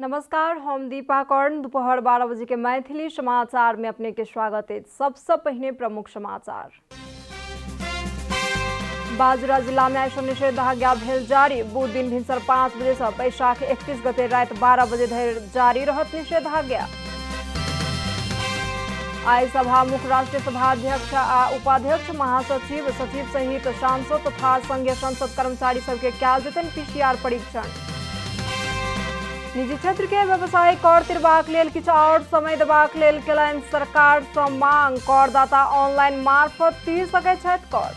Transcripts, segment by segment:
नमस्कार, हम दीपा कर्ण। दोपहर 12 बजे के मैथिली समाचार में अपने के स्वागत है। सबसे पहले प्रमुख समाचार। बाजुरा जिला में आइसो निषेधाज्ञा भेल जारी। बुध दिन भिनसर 5 बजे से बैशाख 31 गते रात 12 बजे धरि जारी रहत निषेधाज्ञा। आई सभा मुख्य राष्ट्रीय सभा अध्यक्ष आ उपाध्यक्ष, महासचिव, सचिव सहित सांसद तथा संघीय संसद कर्मचारी सबके कयल जेतनि पीसीआर परीक्षण। निजी क्षेत्र के व्यवसाय कर तिरबाक लेल किछु आओर समय देबाक लेल केलनि सरकार सँ मांग। करदाता ऑनलाइन मार्फत तिर सकैत छथि कर।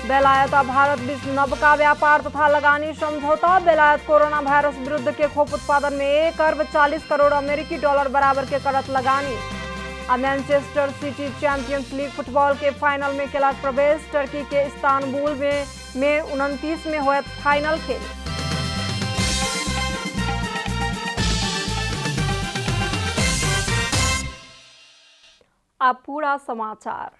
बेलायत आ भारत बीच नवका व्यापार तथा लगानी समझौता। बेलायत कोरोना वायरस विरुद्ध के खोप उत्पादन में 1 अरब 40 करोड़ अमेरिकी डॉलर बराबर के करत लगानी। आ Manchester City Champions League football के फाइनल में केलक प्रवेश। टर्की के इस्तानबुल में 29 में होयत फाइनल खेल। अब पूरा समाचार।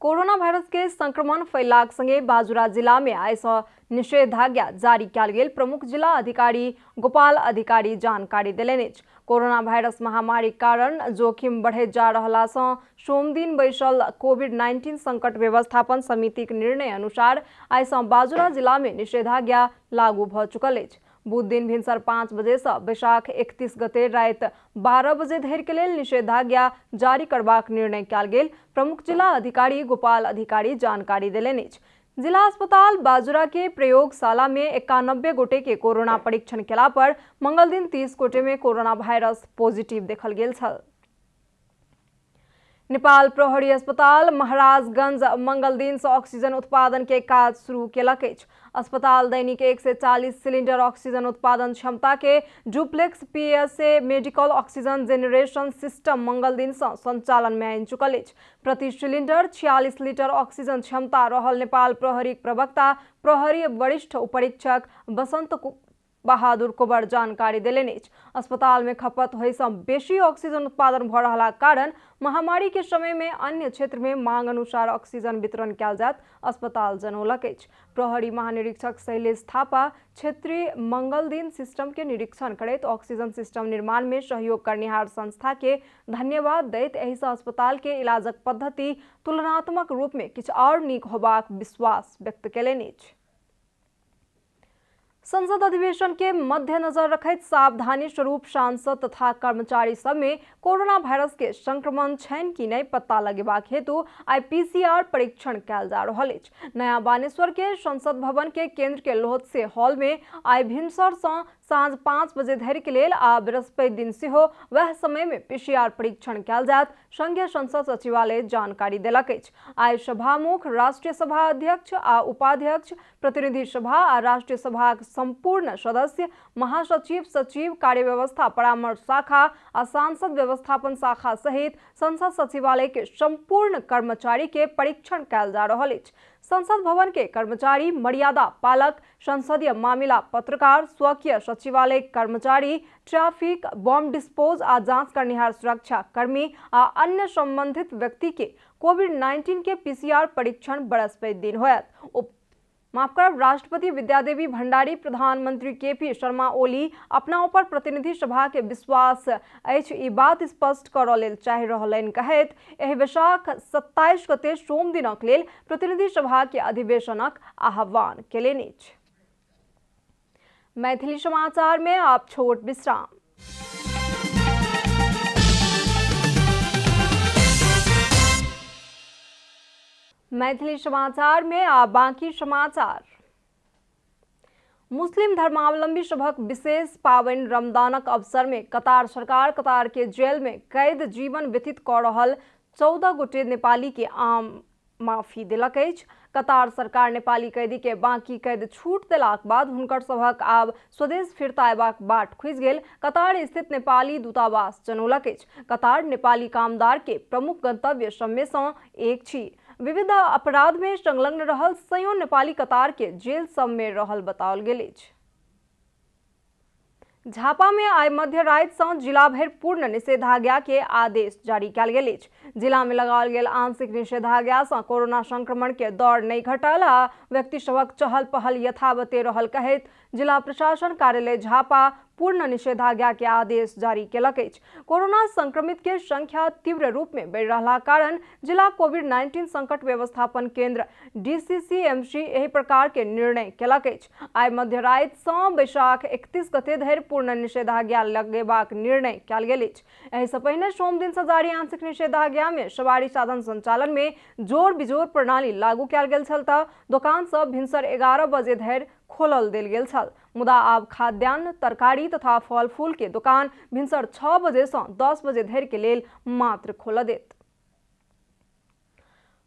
कोरोना वायरस के संक्रमण फैलाक संगे बाजुरा जिला में आइ सँ निषेधाज्ञा जारी कयल गेल। प्रमुख जिला अधिकारी गोपाल अधिकारी जानकारी देलनि अछि। कोरोना वायरस महामारी कारण जोखिम बढ़ैत जा रहला सँ सोम दिन बैसल कोविड-19 संकट व्यवस्थापन समितिक निर्णय अनुसार आइ सँ बाजुरा जिला में निषेधाज्ञा लागू भऽ चुकल अछि। बुध दिन भिनसर 5 बजे से बैशाख 31 गते रात 12 बजे धरि के लेल निषेधाज्ञा जारी करबाक निर्णय कयल गेल। प्रमुख जिला अधिकारी गोपाल अधिकारी जानकारी देलनि अछि। जिला अस्पताल बाजुरा के प्रयोगशाला में 91 गोटे के कोरोना परीक्षण केला पर मंगल दिन 30 गोटे में कोरोना वायरस पॉजिटिव देखल गेल छल। नेपाल प्रहरी अस्पताल महाराजगंज मंगल दिन से ऑक्सीजन उत्पादन के काज शुरू केलक अछि। अस्पताल दैनिक 140 सिलिंडर ऑक्सीजन उत्पादन क्षमता के duplex PSA medical oxygen generation system मंगल दिन से संचालन में आनि चुकल अछि। प्रति सिलिंडर 46 लीटर ऑक्सीजन क्षमता रहल नेपाल प्रहरी प्रवक्ता प्रहरी वरिष्ठ उपरीक्षक बसंत बहादुर कुंवर जानकारी देलनि अछि। अस्पताल में खपत होय सँ बेसी ऑक्सीजन उत्पादन भऽ रहला कारण महामारी के समय में अन्य क्षेत्र में मांग अनुसार ऑक्सीजन वितरण कयल जायत अस्पताल जनौलक अछि। प्रहरी महानिरीक्षक शैलेश थापा क्षेत्रीय मंगल दिन सिस्टम के निरीक्षण करैत ऑक्सीजन सिस्टम निर्माण में सहयोग करनिहार संस्था के धन्यवाद दैत एहि सँ अस्पताल के इलाजक पद्धति तुलनात्मक रूप में किछु आओर नीक होबाक विश्वास व्यक्त केलनि अछि। संसद अधिवेशन के मद्देनजर रखैत सावधानी स्वरूप सांसद तथा कर्मचारी सब में कोरोना वायरस के संक्रमण छनि कि नहीं पता लगेबाक हेतु आई पीसीआर परीक्षण कयल जा रहल अछि। नया बानेश्वर के संसद भवन के केंद्र के लोहतसे हॉल में आई भिनसर सँ साँझ 5 बजे धरि के लेल आ बृहस्पति दिन सेहो वह समय में पीसीआर परीक्षण कयल जायत संघीय संसद सचिवालय जानकारी देलक अछि। आई सभामुख राष्ट्रीय सभा अध्यक्ष आ उपाध्यक्ष, प्रतिनिधि सभा आ राष्ट्रीय सभाक संपूर्ण सदस्य, महासचिव, सचिव, कार्यव्यवस्था परामर्श शाखा आ सांसद व्यवस्थापन शाखा सहित संसद सचिवालय के संपूर्ण कर्मचारी के परीक्षण कयल जा रहल अछि। संसद भवन के कर्मचारी, मर्यादा पालक, संसदीय मामिला पत्रकार, स्वकीय सचिवालय कर्मचारी, ट्रैफिक, बम डिस्पोज आ जांच करनिहार सुरक्षा कर्मी आ अन्य संबंधित व्यक्ति के कोविड-19 के पीसीआर परीक्षण बृहस्पति दिन होयत। राष्ट्रपति विद्यादेवी भंडारी, प्रधानमंत्री केपी शर्मा ओली अपना ऊपर प्रतिनिधि सभा के विश्वास अछि ई बात स्पष्ट करऽ लेल चाहि रहलनि कहैत एहि बैशाख 27 गते सोम दिनक लेल प्रतिनिधि सभा के अधिवेशनक आह्वान केलनि अछि। मैथिली समाचार में आप छोट विश्राम। मैथिली समाचार में आ बाकी समाचार। मुस्लिम धर्मावलंबी सभक विशेष पावनि रमदानक अवसर में कतार सरकार कतार के जेल में कैद जीवन व्यतीत कऽ रहल 14 गोटे नेपाली के आम माफी देलक अछि। कतार सरकार नेपाली कैदी के बाकी कैद छूट देलाक बाद हुनकर सभक आब स्वदेश फिरता अयबाक बाट खुजि गेल। कतार स्थित नेपाली दूतावास जनौलक अछि। कतार नेपाली कामदार के प्रमुख गंतव्य सब में सँ एक छी। विविध अपराध में संलग्न रहल सैयों नेपाली कतार के जेल सब में रहल बताओल गेल अछि। झापा में आइ मध्य राति सँ जिला भरि पूर्ण निषेधाज्ञा के आदेश जारी कयल गेल अछि। जिला में लगाओल गेल आंशिक निषेधाज्ञा सँ कोरोना संक्रमण के दौर नहीं घटल आ व्यक्ति सभक चहल पहल यथावते रहल कहैत जिला प्रशासन कार्यालय झापा पूर्ण निषेधाज्ञा के आदेश जारी केलक अछि। कोरोना संक्रमित के संख्या तीव्र रूप में बढ़ि रहला कारण जिला कोविड-19 संकट व्यवस्थापन केंद्र DCCMC एहि प्रकार के निर्णय केलक अछि। आइ मध्य राति सँ बैसाख 31 गते धरि पूर्ण निषेधाज्ञा लगेबाक निर्णय कयल गेल अछि। एहि सँ पहिने सोम दिन सँ जारी आंशिक निषेधाज्ञा में सवारी साधन संचालन में जोर बिजोर प्रणाली लागू कयल गेल छल तऽ दोकान सब भिनसर 11 बजे धरि खोलल देल गेल छल। मुदा आब खाद्यान्न, तरकारी तथा फल फूल के दुकान भिनसर 6 बजे से 10 बजे धरि के लेल मात्र खोल देत।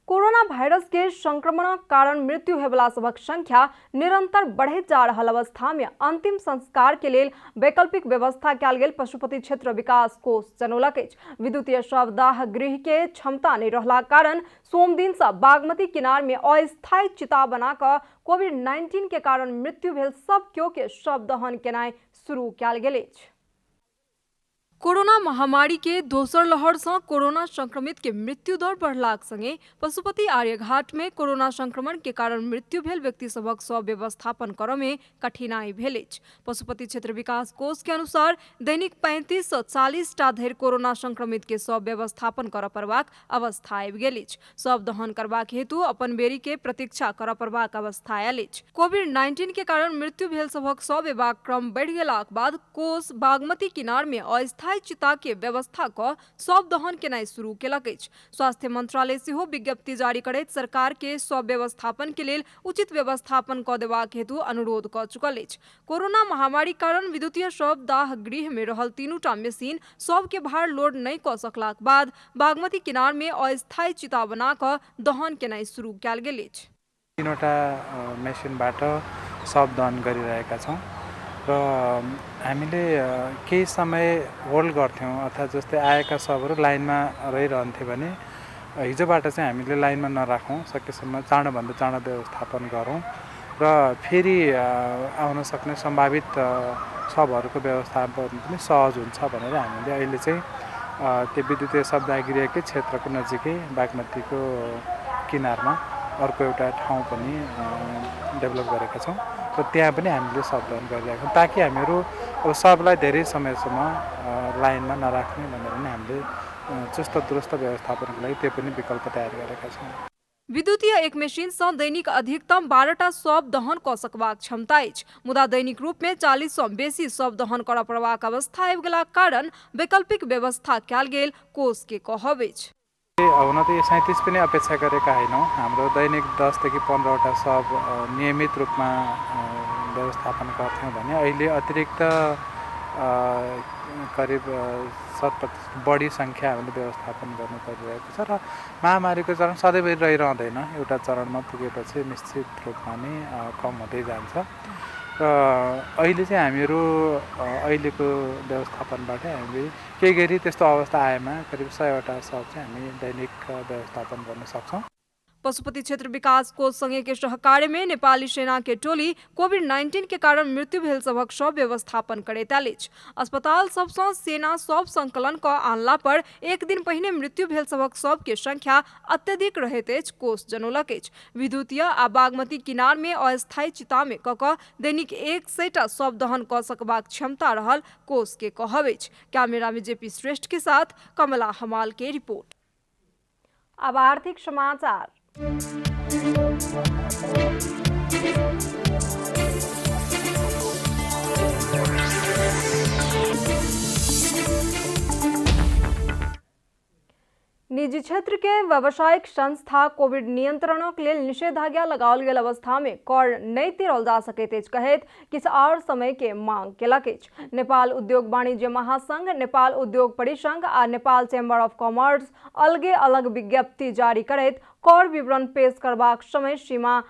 कोरोना वायरस के संक्रमणक कारण मृत्यु हेबला सबक संख्या निरंतर बढ़ैत जा रहल अवस्था में अंतिम संस्कार के लेल वैकल्पिक व्यवस्था कयल गेल पशुपति क्षेत्र विकास कोष जनौलक अछि। विद्युतीय शवदाह गृह के क्षमता नहीं रहला कारण सोम दिन से बागमती किनार में अस्थायी चिता बना कऽ कोविड-19 के कारण मृत्यु भेल सब केओ के शव दहन केनाई शुरू कयल गेल अछि। कोरोना महामारी के दोसर लहर से कोरोना संक्रमित के मृत्यु दर बढ़लाक संगे पशुपति आर्यघाट में कोरोना संक्रमण के कारण मृत्यु भेल व्यक्ति सभक शव व्यवस्थापन करय में कठिनाई भेल अछि। पशुपति क्षेत्र विकास कोष के अनुसार दैनिक 35 से 40 टा धरि कोरोना संक्रमित के शव व्यवस्थापन करय पड़बाक अवस्था आबि गेल अछि। शव दहन करबाक हेतु अपन बेरी के प्रतीक्षा करय पड़बाक अवस्था आयल अछि। कोविड-19 के कारण मृत्यु भेल सभक शव लेबाक क्रम बढ़ि गेलाक बाद कोष बागमती किनार में अस्थायी चिता के व्यवस्था क शव दहन केनाई शुरू केलक अछि। स्वास्थ्य मंत्रालय सेहो विज्ञप्ति जारी करैत सरकार के शव व्यवस्थापन के लेल उचित व्यवस्थापन क देबाक हेतु अनुरोध क चुकल अछि। कोरोना महामारी कारण विद्युतीय शव दाह गृह में रहल 3टा मशीन शव के भार लोड नहीं क सकलाक बाद बागमती किनार में अस्थायी चिता बना क दहन केनाई शुरू कयल गेल अछि। 3वटा मेसिनबाट शव दहन गरिरहेका छौं र हामीले केही समय होल्ड गर्थ्यौं अर्थात् जस्तै आएका शवहरू लाइनमा रहिरहन्थे भने हिजोबाट चाहिँ हामीले लाइनमा नराखौं, सकेसम्म चाँडोभन्दा चाँडो व्यवस्थापन गरौँ र फेरि आउन सक्ने सम्भावित शवहरूको व्यवस्थापन पनि सहज हुन्छ भनेर हामीले अहिले चाहिँ त्यो विद्युतीय शवदाह गृहकै क्षेत्रको नजिकै बागमतीको किनारमा अर्को एउटा ठाउँ पनि डेभलप गरेका छौँ र त्यहाँ पनि हामीले शव दहन गरिरहेका छौँ ताकि हामीहरू अब शवलाई धेरै समयसम्म लाइनमा नराख्ने भनेर नै हामीले चुस्त दुरुस्त व्यवस्थापनको लागि त्यो पनि विकल्प तयार गरेका छौँ। विद्युतीय एक मशीन से दैनिक अधिकतम 12टा शव दहन क सकबाक क्षमता अछि। मुदा दैनिक रूप में 40 सँ बेसी शव दहन करय पड़बाक अवस्था आबि गेलाक कारण वैकल्पिक व्यवस्था कयल गेल कोष के कहब अछि। हुन त यो 37 पनि अपेक्षा गरेका होइनौँ। हाम्रो दैनिक 10 देखि 15वटा शव नियमित रूपमा व्यवस्थापन गर्थ्यौँ भने अहिले अतिरिक्त करिब 70% बढी सङ्ख्या हामीले व्यवस्थापन गर्नु परिरहेको छ र महामारीको चरण सधैँभरि रहिरहँदैन। एउटा चरणमा पुगेपछि निश्चित रूपमा नै कम हुँदै जान्छ र अहिले चाहिँ हामीहरू अहिलेको व्यवस्थापनबाटै हामीले केही गरी त्यस्तो अवस्था आएमा करिब 100वटा शव चाहिँ हामी दैनिक व्यवस्थापन गर्न सक्छौँ। पशुपति क्षेत्र विकास कोष संघ के सहकार्य में नेपाली सेना के टोली कोविड-19 के कारण मृत्यु भेल सभक शव व्यवस्थापन करैत आयल अछि। अस्पताल सब सँ सेना शव संकलन क आनला पर एक दिन पहिने मृत्यु भेल सभक शव के संख्या अत्यधिक रहैत अछि, कोष जनौलक अछि। विद्युतीय आ बागमती किनार में अस्थायी चिता में क दैनिक 100टा शव दहन क सकबाक क्षमता रहल कोष के कहब अछि। कैमरा में जेपी श्रेष्ठ के साथ कमला हमाल के रिपोर्ट। अब आर्थिक समाचार। निजी क्षेत्र के व्यावसायिक संस्था कोविड नियंत्रणक लेल निषेधाज्ञा लगाओल गेल अवस्था में कर नहीं तिरल जा सकैत अछि कहैत किछु और समय के मांग केलक अछि। नेपाल उद्योग वाणिज्य महासंघ, नेपाल उद्योग परिसंघ आ नेपाल चेम्बर ऑफ कॉमर्स अलगे अलग विज्ञप्ति जारी करैत कर विवरण पेश करबाक समय सीमा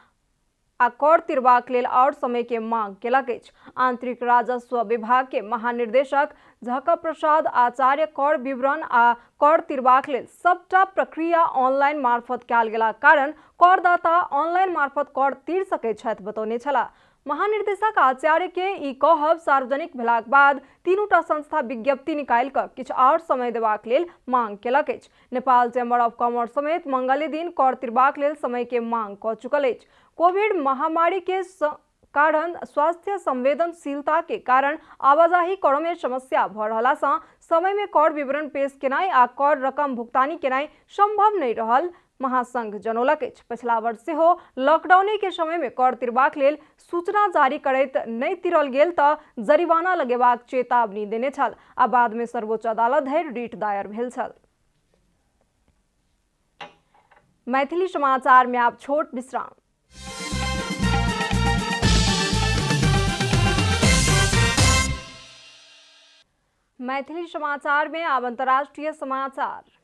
आ कर तिरबाक लेल और समय के मांग केलक अछि। आंतरिक राजस्व विभाग के महानिर्देशक झक प्रसाद आचार्य कर विवरण आ कर तिरबाक लेल सबटा प्रक्रिया ऑनलाइन मार्फत कयल गेलाक कारण करदाता ऑनलाइन मार्फत कर तीर सकैत छथि बतौने छलाह। महानिर्देशक आचार्य के ई कहब सार्वजनिक भेलाक बाद तीनूटा संस्था विज्ञप्ति निकालि कऽ किछु आओर समय देबाक लेल मांग केलक अछि। नेपाल चैम्बर ऑफ कॉमर्स समेत मंगले दिन कर तिरबाक लेल समय के मांग कऽ चुकल अछि। कोविड महामारी के कारण स्वास्थ्य संवेदनशीलता के कारण आवाजाही कर में समस्या भऽ रहला सँ समय में कर विवरण पेश केनाई आ कर रकम भुगतानी केनाई संभव नहीं रहल महासंघ जनौलक अछि। पछिला वर्ष सेहो लॉकडाउन के समय में कर तिरबाक लेल सूचना जारी करैत नहीं तिरल गेल तऽ जरिमाना लगेबाक चेतावनी देने छल आ बाद में सर्वोच्च अदालत धरि रिट दायर भेल छल। मैथिली समाचार में आब छोट विश्राम। मैथिली समाचार में अब अंतर्राष्ट्रीय समाचार।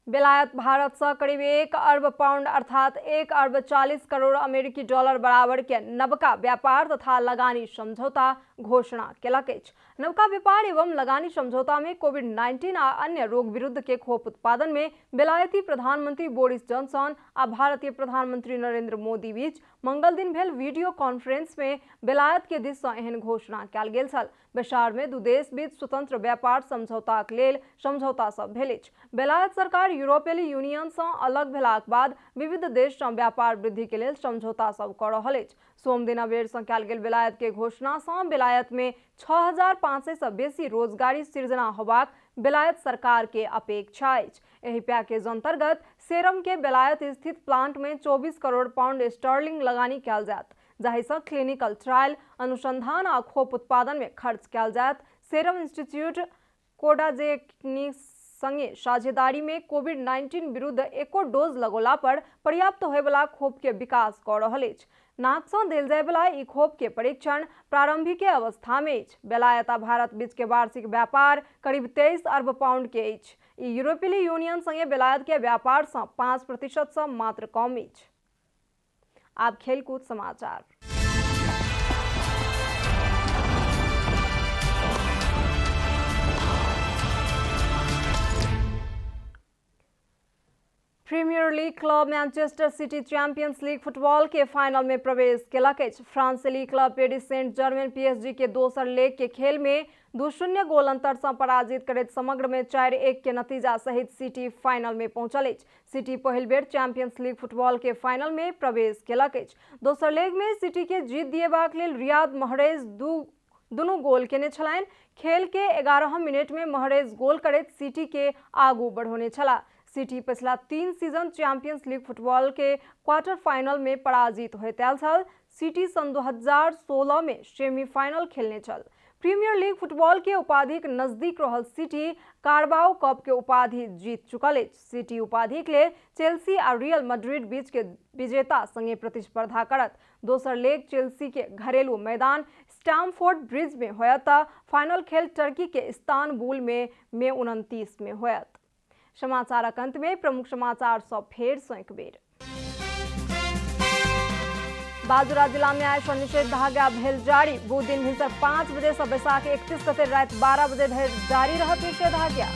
बेलायत भारत से करीब 1 अरब पाउंड अर्थात 1 अरब 40 करोड़ अमेरिकी डॉलर बराबर के नवका व्यापार तथा लगानी समझौता घोषणा केलक अछि। नवका व्यापार एवं लगानी समझौता में कोविड-19 आ अन्य रोग विरुद्ध के खोप उत्पादन में बेलायती प्रधानमंत्री बोरिस जॉनसन आ भारतीय प्रधानमंत्री नरेंद्र मोदी बीच मंगल दिन भेल वीडियो कॉन्फ्रेंस में बेलायत के दिस से एहन घोषणा कयल गेल छल। बैसार में दू देश बीच स्वतंत्र व्यापार समझौताक लेल समझौता सब भेल अछि। बेलायत सरकार यूरोपीय यूनियन से अलग भेलाक बाद विविध देश से व्यापार वृद्धि के लेल समझौता सब कऽ रहल अछि। सोम दिन अबेर से कयल गेल बेलायत के घोषणा से बेलायत में 6500 से बेसी रोजगारी सृजना होबाक बेलायत सरकार के अपेक्षा अछि। एहि पैकेज अंतर्गत सेरम के बेलायत स्थित प्लांट में 24 करोड़ पाउंड स्टर्लिंग लगानी कयल जायत, जाहि से क्लिनिकल ट्रायल अनुसंधान आ खोप उत्पादन में खर्च कयल जायत। सेरम इंस्टीट्यूट कोडाजेनिक संगे साझेदारी में कोविड-19 विरुद्ध एको डोज लगोला पर पर्याप्त होयवला खोप के विकास कऽ रहल अछि। नाक सँ देल जायवला ई खोप के परीक्षण प्रारंभिक अवस्था में अछि। बेलायत आ भारत बीच के वार्षिक व्यापार करीब 23 अरब पाउंड के अछि। ई यूरोपीय यूनियन संगे बेलायत के व्यापार से 5% से मात्र कम अछि। आब खेलकूद समाचार। Premier league club Manchester City Champions League football के फाइनल में प्रवेश केलक अछि। फ्रांसीसी league club Paris Saint Germain PSG के दोसर लेग के खेल में 2-0 गोल अंतर से पराजित करैत समग्र में 4-1 के नतीजा सहित सिटी फाइनल में पहुंचल अछि। सिटी पहिल बेर चैंपियंस लीग फुटबॉल के फाइनल में प्रवेश केलक अछि। दोसर लेग में सिटी के जीत दिएबाक लेल रियाद महरेज दुनू गोल केने छलनि। खेल के 11 मिनट में महरेज गोल करैत सिटी के आगू बढ़ौने छला। सिटी पिछला 3 सीजन चैंपियंस लीग फुटबॉल के क्वार्टर फाइनल में पराजित होइत आयल छल। सिटी सन 2016 में सेमीफाइनल खेलने छल। प्रीमियर लीग फुटबॉल के उपाधिक नजदीक रहल सिटी कार्बाओ कप के उपाधि जीत चुकल अछि। सिटी उपाधिक लेल चेल्सी आ रियल मैड्रिड बीच के विजेता संगे प्रतिस्पर्धा करत। दोसर लेग चेल्सी के घरेलू मैदान स्टैमफोर्ड ब्रिज में होयत तऽ फाइनल खेल टर्की के इस्तानबुल में 29 में होयत। समाचारक अंत में प्रमुख समाचार सब फेर सँ एक बेर। बाजुरा जिला में आइ सँ निषेधाज्ञा भेल जारी। बुध दिन भिनसर 5 बजे से बैसाख 31 गते राति 12 बजे धरि जारी रहत निषेधाज्ञा।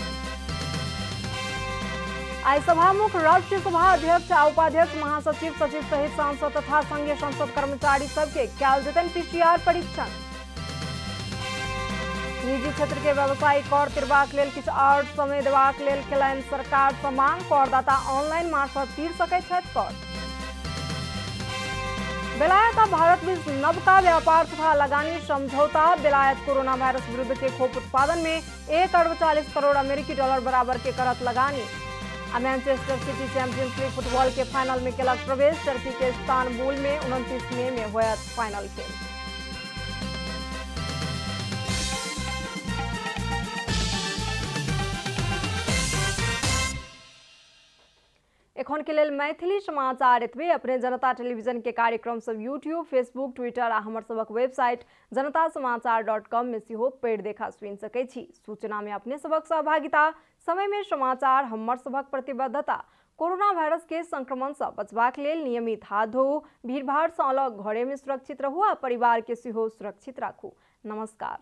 आइ सभामुख राष्ट्रीय सभा अध्यक्ष आ उपाध्यक्ष महासचिव सचिव सहित सांसद तथा संघीय संसद कर्मचारी सबके कयल जेतनि पीसीआर परीक्षण। निजी क्षेत्र के व्यवसायी कर तिरबाक लेल किछु आओर समय देबाक लेल केलनि सरकार सँ मांग। करदाता ऑनलाइन मार्फत तीर सकैत छथि कर। बेलायत आ भारत बीच नवका व्यापार तथा लगानी समझौता। बेलायत कोरोना वायरस विरुद्ध के खोप उत्पादन में 1 अरब 40 करोड़ अमेरिकी डॉलर बराबर के करत लगानी। आ Manchester City Champions League football के फाइनल में केलक प्रवेश। टर्की के इस्तानबुल में 29 मई में होयत फाइनल खेल। एखन के लेल मैथिली समाचार एतबे। अपने जनता टेलीविजन के कार्यक्रम सब यूट्यूब, फेसबुक, ट्विटर आ हमर सबक वेबसाइट janatasamaachar.com में सेहो पढ़ि देखा सुनि सकै छी। सूचना में अपने सबक सहभागिता, समय में समाचार, हमर सबक प्रतिबद्धता। कोरोना वायरस के संक्रमण से बचबाक लेल नियमित हाथ धोऊ, भीड़ भाड़ से अलग घरे में सुरक्षित रहू आ परिवार के सेहो सुरक्षित राखू। नमस्कार।